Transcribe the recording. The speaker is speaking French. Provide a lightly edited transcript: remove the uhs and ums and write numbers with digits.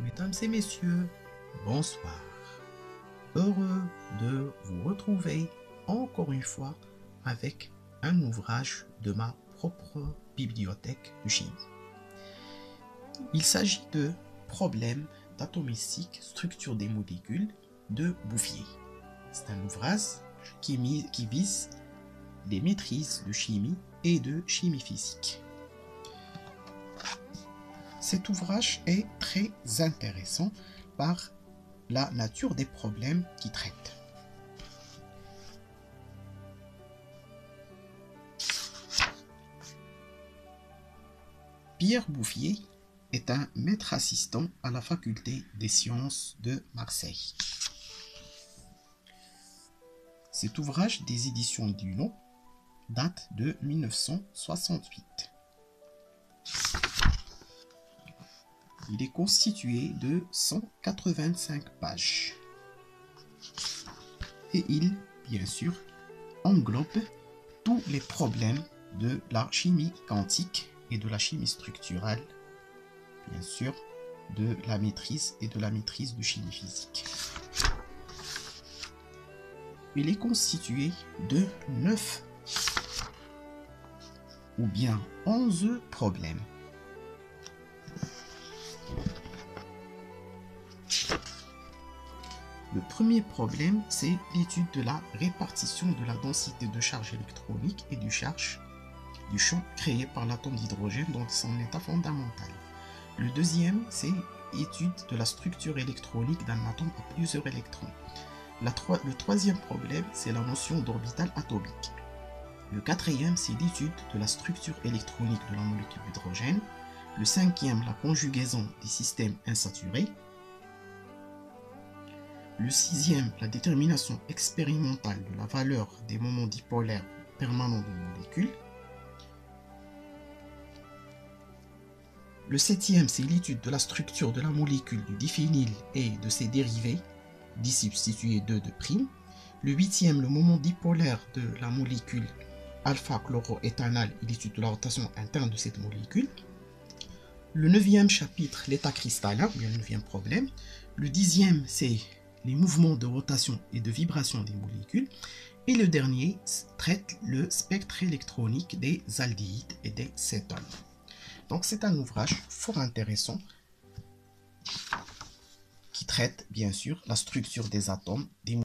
Mesdames et messieurs, bonsoir. Heureux de vous retrouver encore une fois avec un ouvrage de ma propre bibliothèque de chimie. Il s'agit de Problèmes d'atomistique, structure des molécules de Bouffier. C'est un ouvrage qui vise les maîtrises de chimie et de chimie physique. Cet ouvrage est très intéressant par la nature des problèmes qu'il traite. Pierre Bouffier est un maître assistant à la faculté des sciences de Marseille. Cet ouvrage des éditions Duno date de 1968. Il est constitué de 185 pages. Et il, bien sûr, englobe tous les problèmes de la chimie quantique et de la chimie structurale, bien sûr, de la maîtrise et de la maîtrise de chimie physique. Il est constitué de 9 ou bien 11 problèmes. Le premier problème, c'est l'étude de la répartition de la densité de charge électronique et du champ créé par l'atome d'hydrogène dans son état fondamental. Le deuxième, c'est l'étude de la structure électronique d'un atome à plusieurs électrons. Le troisième problème, c'est la notion d'orbital atomique. Le quatrième, c'est l'étude de la structure électronique de la molécule d'hydrogène. Le cinquième, la conjugaison des systèmes insaturés. Le sixième, la détermination expérimentale de la valeur des moments dipolaires permanents de molécules. Le septième, c'est l'étude de la structure de la molécule du diphényl et de ses dérivés, disubstitués 2 de prime. Le huitième, le moment dipolaire de la molécule alpha-chloroéthanol et l'étude de la rotation interne de cette molécule. Le neuvième chapitre, l'état cristallin, bien le neuvième problème. Le dixième, c'est les mouvements de rotation et de vibration des molécules. Et le dernier traite le spectre électronique des aldéhydes et des cétones. Donc c'est un ouvrage fort intéressant qui traite bien sûr la structure des atomes, des